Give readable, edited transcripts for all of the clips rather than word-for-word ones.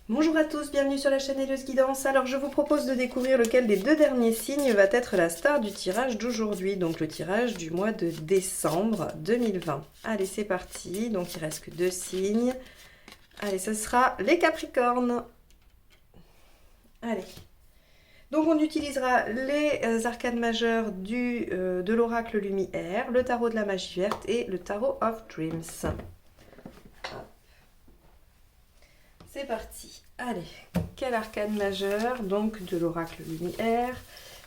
Bonjour à tous, bienvenue sur la chaîne Helleuse Guidance. Alors je vous propose de découvrir lequel des deux derniers signes va être la star du tirage d'aujourd'hui, donc le tirage du mois de décembre 2020. Allez, c'est parti, donc il reste que deux signes. Allez, ce sera les Capricornes. Allez. Donc on utilisera les arcanes majeures de l'oracle Lumière, le tarot de la magie verte et le tarot of Dreams. C'est parti. Allez, quel arcane majeur, donc de l'oracle Lumière,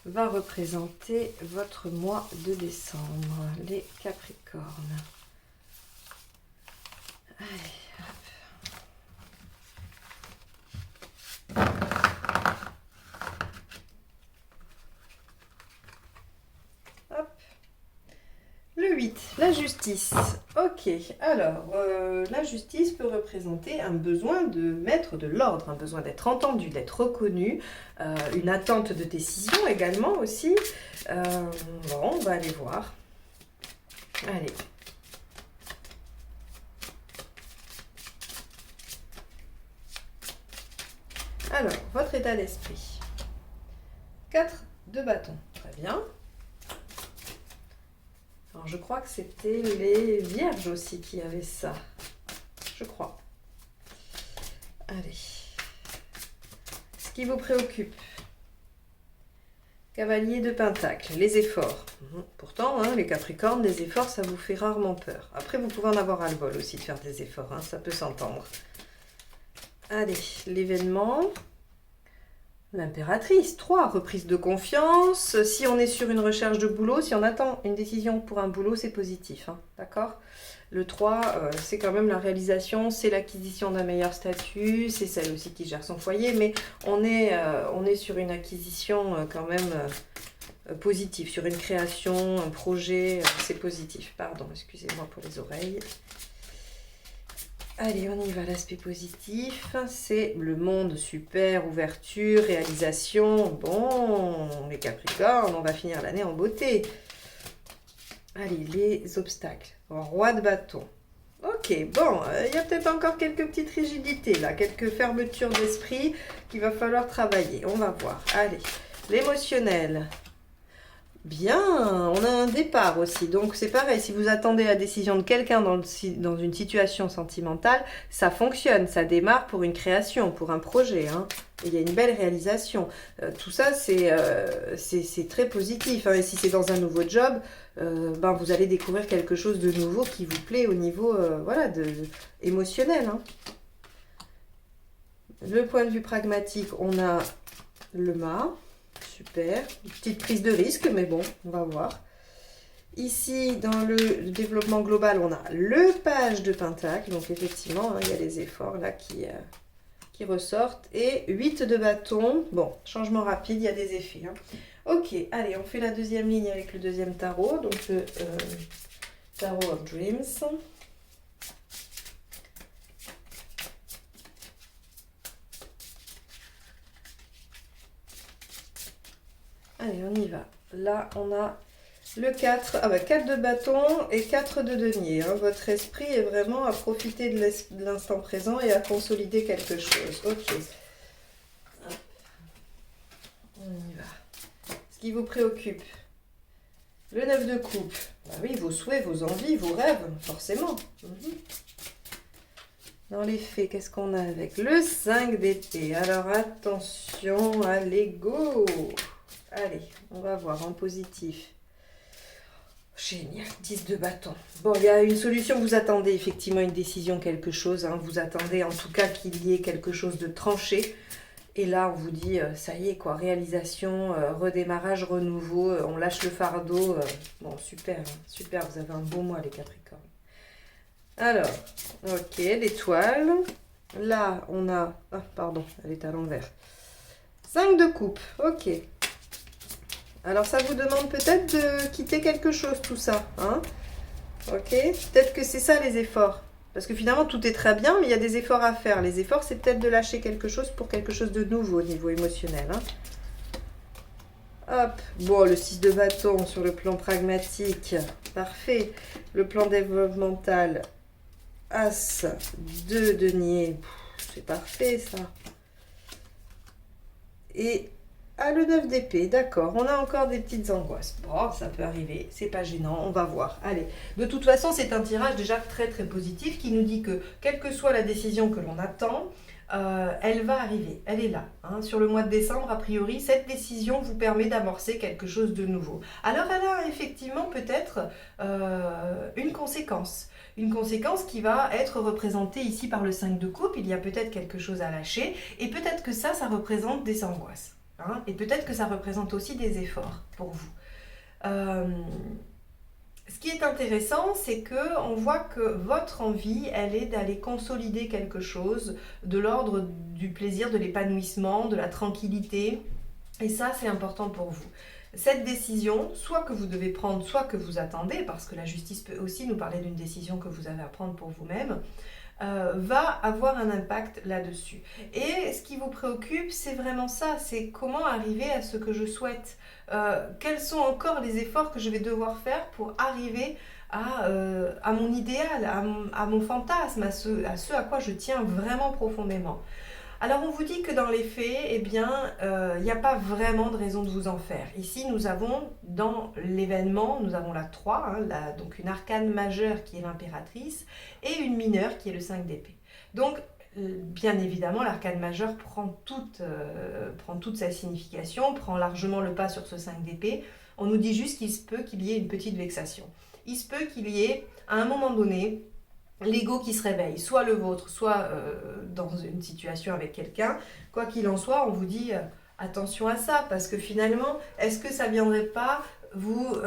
va représenter votre mois de décembre, les Capricornes. Allez, hop. Hop. Le 8, la justice. Ok, alors, la justice peut représenter un besoin de mettre de l'ordre, un besoin d'être entendu, d'être reconnu, une attente de décision également aussi. Bon, on va aller voir. Allez. Alors, votre état d'esprit. 4 de bâton, très bien. Alors, je crois que c'était les vierges aussi qui avaient ça. Je crois. Allez. Ce qui vous préoccupe. Cavalier de Pentacle, les efforts. Pourtant, hein, les Capricornes, des efforts, ça vous fait rarement peur. Après, vous pouvez en avoir à le vol aussi de faire des efforts, hein, ça peut s'entendre. Allez, l'événement. L'impératrice, 3, reprise de confiance. Si on est sur une recherche de boulot, si on attend une décision pour un boulot, c'est positif, hein, d'accord? Le 3, c'est quand même la réalisation, c'est l'acquisition d'un meilleur statut, c'est celle aussi qui gère son foyer, mais on est sur une acquisition quand même positive, sur une création, un projet, c'est positif. Pardon, excusez-moi pour les oreilles. Allez, on y va, l'aspect positif, c'est le monde, super, ouverture, réalisation. Bon, les Capricornes, on va finir l'année en beauté. Allez, les obstacles, roi de bâton. Ok, bon, il y a peut-être encore quelques petites rigidités là, quelques fermetures d'esprit qu'il va falloir travailler. On va voir. Allez, l'émotionnel. Bien, on a un départ aussi, donc c'est pareil, si vous attendez la décision de quelqu'un dans une situation sentimentale, ça fonctionne, ça démarre pour une création, pour un projet, hein. Il y a une belle réalisation. Tout ça, c'est très positif, hein. Et si c'est dans un nouveau job, ben, vous allez découvrir quelque chose de nouveau qui vous plaît au niveau voilà, émotionnel, hein. Le point de vue pragmatique, on a le mât. Super, une petite prise de risque, mais bon, on va voir. Ici, dans le développement global, on a le page de Pentacle. Donc, effectivement, hein, il y a les efforts là qui ressortent. Et 8 de bâton. Bon, changement rapide, il y a des effets, hein. Ok, allez, on fait la deuxième ligne avec le deuxième tarot. Donc, le Tarot of Dreams. Allez, on y va. Là, on a le 4. Ah bah 4 de bâton et 4 de denier, hein. Votre esprit est vraiment à profiter de l'instant présent et à consolider quelque chose. Ok. On y va. Ce qui vous préoccupe. Le 9 de coupe. Bah oui, vos souhaits, vos envies, vos rêves, forcément. Dans les faits, qu'est-ce qu'on a avec le 5 d'épée? Alors, attention à l'ego. Allez, on va voir en positif. Génial, 10 de bâton. Bon, il y a une solution, vous attendez effectivement une décision, quelque chose, hein. Vous attendez en tout cas qu'il y ait quelque chose de tranché. Et là, on vous dit, ça y est, quoi, réalisation, redémarrage, renouveau, on lâche le fardeau. Bon, super, hein, super, vous avez un bon mois, les Capricornes. Alors, ok, l'étoile. Là, on a... Ah, pardon, elle est à l'envers. 5 de coupe, ok. Alors, ça vous demande peut-être de quitter quelque chose, tout ça, hein? Ok, peut-être que c'est ça les efforts. Parce que finalement, tout est très bien, mais il y a des efforts à faire. Les efforts, c'est peut-être de lâcher quelque chose pour quelque chose de nouveau au niveau émotionnel, hein. Hop, bon, le 6 de bâton sur le plan pragmatique, parfait. Le plan développemental, As de denier, c'est parfait ça. Et le 9 d'épée, d'accord, on a encore des petites angoisses. Bon, ça peut arriver, c'est pas gênant, on va voir. Allez, de toute façon, c'est un tirage déjà très très positif qui nous dit que, quelle que soit la décision que l'on attend, elle va arriver, elle est là. Hein. Sur le mois de décembre, a priori, cette décision vous permet d'amorcer quelque chose de nouveau. Alors, elle a effectivement peut-être une conséquence qui va être représentée ici par le 5 de coupe. Il y a peut-être quelque chose à lâcher et peut-être que ça représente des angoisses. Hein, et peut-être que ça représente aussi des efforts pour vous. Ce qui est intéressant, c'est qu'on voit que votre envie, elle est d'aller consolider quelque chose de l'ordre du plaisir, de l'épanouissement, de la tranquillité. Et ça, c'est important pour vous. Cette décision, soit que vous devez prendre, soit que vous attendez, parce que la justice peut aussi nous parler d'une décision que vous avez à prendre pour vous-même, va avoir un impact là-dessus. Et ce qui vous préoccupe, c'est vraiment ça, c'est comment arriver à ce que je souhaite. Quels sont encore les efforts que je vais devoir faire pour arriver à mon idéal, à mon fantasme, à ce à quoi je tiens vraiment profondément. Alors on vous dit que dans les faits, eh bien, il n'y a pas vraiment de raison de vous en faire. Ici, nous avons dans l'événement, nous avons la 3, hein, donc une arcane majeure qui est l'impératrice, et une mineure qui est le 5 d'épée. Donc, bien évidemment, l'arcane majeure prend toute sa signification, prend largement le pas sur ce 5 d'épée. On nous dit juste qu'il se peut qu'il y ait une petite vexation. Il se peut qu'il y ait, à un moment donné, l'ego qui se réveille, soit le vôtre, soit dans une situation avec quelqu'un. Quoi qu'il en soit, on vous dit attention à ça, parce que finalement, est-ce que ça ne viendrait pas vous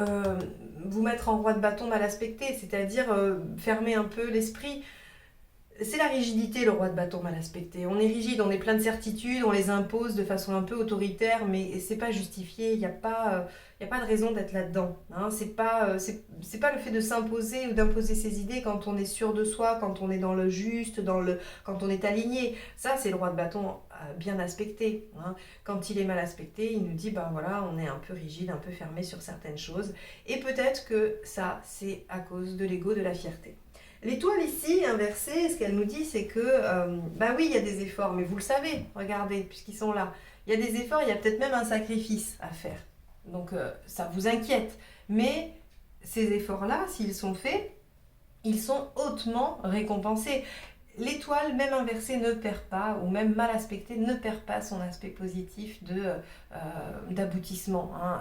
mettre en roi de bâton mal aspecté, c'est-à-dire fermer un peu l'esprit. C'est la rigidité, le roi de bâton mal aspecté. On est rigide, on est plein de certitudes, on les impose de façon un peu autoritaire, mais c'est pas justifié, il n'y a pas de raison d'être là-dedans. Hein. C'est pas le fait de s'imposer ou d'imposer ses idées quand on est sûr de soi, quand on est dans le juste, quand on est aligné. Ça, c'est le roi de bâton bien aspecté. Hein. Quand il est mal aspecté, il nous dit, ben voilà, on est un peu rigide, un peu fermé sur certaines choses. Et peut-être que ça, c'est à cause de l'ego, de la fierté. L'étoile ici, inversée, ce qu'elle nous dit, c'est que, bah oui, il y a des efforts, mais vous le savez, regardez, puisqu'ils sont là. Il y a des efforts, il y a peut-être même un sacrifice à faire. Donc, ça vous inquiète. Mais ces efforts-là, s'ils sont faits, ils sont hautement récompensés. L'étoile, même inversée, ne perd pas, ou même mal aspectée, ne perd pas son aspect positif d'aboutissement. Hein.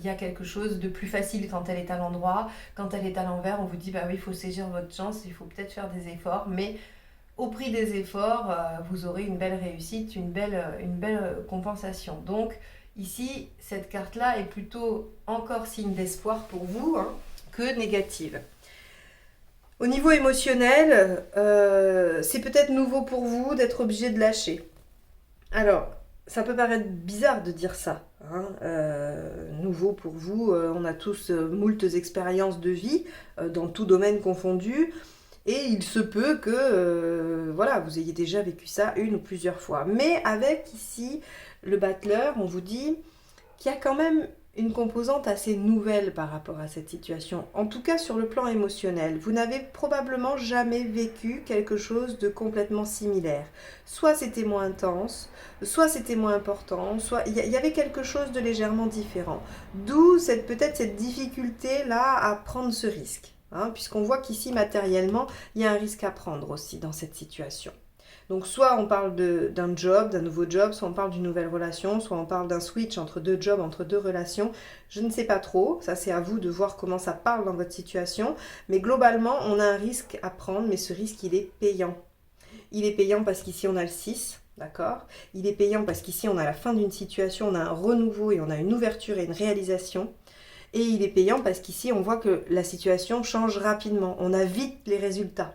Y a quelque chose de plus facile quand elle est à l'endroit. Quand elle est à l'envers, on vous dit, bah oui, il faut saisir votre chance, il faut peut-être faire des efforts, mais au prix des efforts, vous aurez une belle réussite, une belle compensation. Donc, ici, cette carte-là est plutôt encore signe d'espoir pour vous, hein, que négative. Au niveau émotionnel, c'est peut-être nouveau pour vous d'être obligé de lâcher. Alors, ça peut paraître bizarre de dire ça. Hein, nouveau pour vous, on a tous moultes expériences de vie, dans tout domaine confondu. Et il se peut que voilà, vous ayez déjà vécu ça une ou plusieurs fois. Mais avec ici le battleur, on vous dit qu'il y a quand même une composante assez nouvelle par rapport à cette situation, en tout cas sur le plan émotionnel. Vous n'avez probablement jamais vécu quelque chose de complètement similaire. Soit c'était moins intense, soit c'était moins important, soit il y avait quelque chose de légèrement différent. D'où peut-être cette difficulté-là à prendre ce risque, hein, puisqu'on voit qu'ici matériellement, il y a un risque à prendre aussi dans cette situation. Donc soit on parle d'un job, d'un nouveau job, soit on parle d'une nouvelle relation, soit on parle d'un switch entre deux jobs, entre deux relations. Je ne sais pas trop, ça c'est à vous de voir comment ça parle dans votre situation. Mais globalement, on a un risque à prendre, mais ce risque il est payant. Il est payant parce qu'ici on a le 6, d'accord ? Il est payant parce qu'ici on a la fin d'une situation, on a un renouveau et on a une ouverture et une réalisation. Et il est payant parce qu'ici on voit que la situation change rapidement, on a vite les résultats.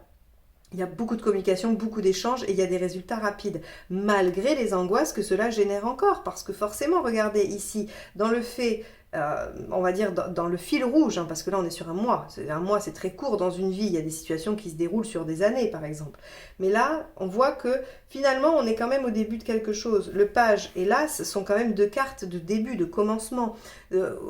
Il y a beaucoup de communication, beaucoup d'échanges et il y a des résultats rapides, malgré les angoisses que cela génère encore. Parce que forcément, regardez ici, dans le fait, on va dire dans le fil rouge, hein, parce que là on est sur un mois. Un mois c'est très court dans une vie, il y a des situations qui se déroulent sur des années par exemple. Mais là, on voit que finalement on est quand même au début de quelque chose. Le page et l'as sont quand même deux cartes de début, de commencement,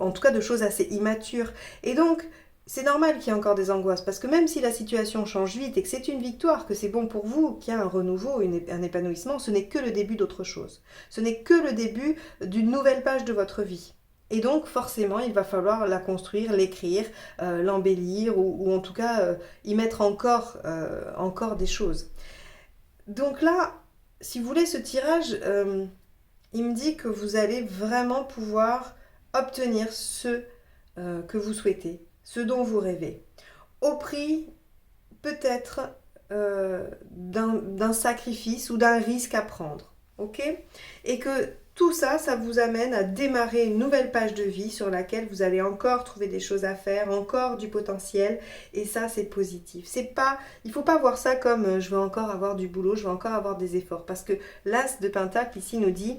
en tout cas de choses assez immatures. Et donc, c'est normal qu'il y ait encore des angoisses, parce que même si la situation change vite et que c'est une victoire, que c'est bon pour vous, qu'il y a un renouveau, un épanouissement, ce n'est que le début d'autre chose. Ce n'est que le début d'une nouvelle page de votre vie. Et donc forcément, il va falloir la construire, l'écrire, l'embellir, ou en tout cas y mettre encore des choses. Donc là, si vous voulez, ce tirage, il me dit que vous allez vraiment pouvoir obtenir ce que vous souhaitez, ce dont vous rêvez, au prix peut-être d'un sacrifice ou d'un risque à prendre, ok? Et que tout ça, ça vous amène à démarrer une nouvelle page de vie sur laquelle vous allez encore trouver des choses à faire, encore du potentiel, et ça c'est positif. C'est pas, il faut pas voir ça comme je vais encore avoir du boulot, je vais encore avoir des efforts, parce que l'As de Pentacle ici nous dit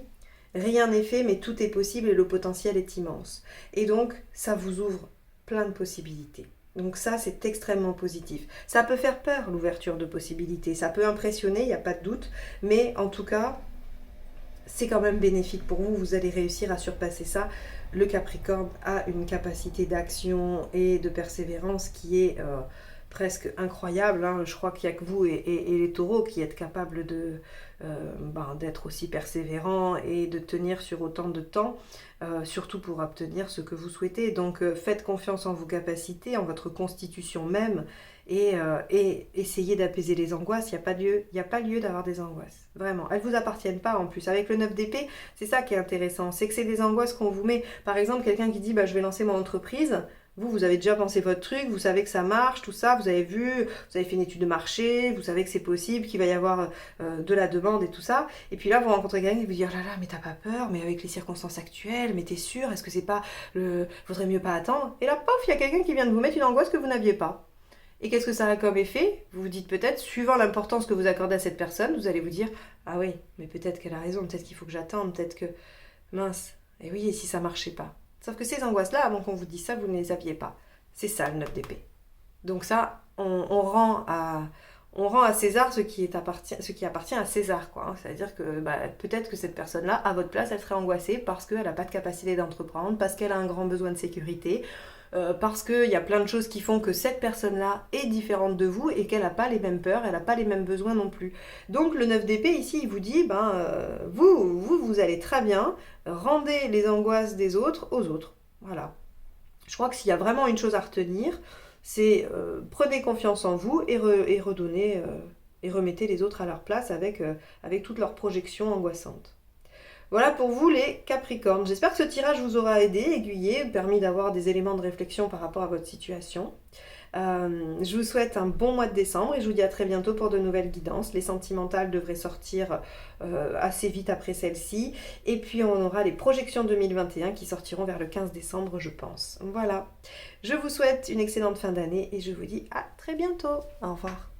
rien n'est fait, mais tout est possible et le potentiel est immense. Et donc, ça vous ouvre plein de possibilités. Donc ça, c'est extrêmement positif. Ça peut faire peur, l'ouverture de possibilités. Ça peut impressionner, il n'y a pas de doute. Mais en tout cas, c'est quand même bénéfique pour vous. Vous allez réussir à surpasser ça. Le Capricorne a une capacité d'action et de persévérance qui est presque incroyable. Hein. Je crois qu'il n'y a que vous et les taureaux qui êtes capables d'être aussi persévérants et de tenir sur autant de temps, surtout pour obtenir ce que vous souhaitez. Donc faites confiance en vos capacités, en votre constitution même, et essayez d'apaiser les angoisses. Il n'y a pas lieu d'avoir des angoisses. Vraiment, elles ne vous appartiennent pas en plus. Avec le 9 d'épée, c'est ça qui est intéressant, c'est que c'est des angoisses qu'on vous met. Par exemple, quelqu'un qui dit je vais lancer mon entreprise. Vous avez déjà pensé votre truc, vous savez que ça marche, tout ça, vous avez vu, vous avez fait une étude de marché, vous savez que c'est possible, qu'il va y avoir de la demande et tout ça. Et puis là, vous rencontrez quelqu'un qui vous dit oh là là, mais t'as pas peur, mais avec les circonstances actuelles, mais t'es sûr, est-ce que c'est pas faudrait mieux pas attendre. Et là, pof, il y a quelqu'un qui vient de vous mettre une angoisse que vous n'aviez pas. Et qu'est-ce que ça a comme effet? Vous vous dites peut-être, suivant l'importance que vous accordez à cette personne, vous allez vous dire ah oui, mais peut-être qu'elle a raison, peut-être qu'il faut que j'attende, peut-être que mince, et oui, et si ça marchait pas? Sauf que ces angoisses-là, avant qu'on vous dise ça, vous ne les aviez pas. C'est ça le 9 d'épée. Donc ça, on rend à César ce qui appartient à César, quoi. C'est-à-dire que peut-être que cette personne-là, à votre place, elle serait angoissée parce qu'elle n'a pas de capacité d'entreprendre, parce qu'elle a un grand besoin de sécurité, parce qu'il y a plein de choses qui font que cette personne-là est différente de vous et qu'elle n'a pas les mêmes peurs, elle n'a pas les mêmes besoins non plus. Donc le 9 d'épée ici, il vous dit, vous allez très bien, rendez les angoisses des autres aux autres. Voilà. Je crois que s'il y a vraiment une chose à retenir, c'est prenez confiance en vous et redonnez et remettez les autres à leur place avec toutes leurs projections angoissantes. Voilà pour vous les Capricornes. J'espère que ce tirage vous aura aidé, aiguillé, permis d'avoir des éléments de réflexion par rapport à votre situation. Je vous souhaite un bon mois de décembre et je vous dis à très bientôt pour de nouvelles guidances. Les sentimentales devraient sortir assez vite après celle-ci. Et puis on aura les projections 2021 qui sortiront vers le 15 décembre, je pense. Voilà. Je vous souhaite une excellente fin d'année et je vous dis à très bientôt. Au revoir.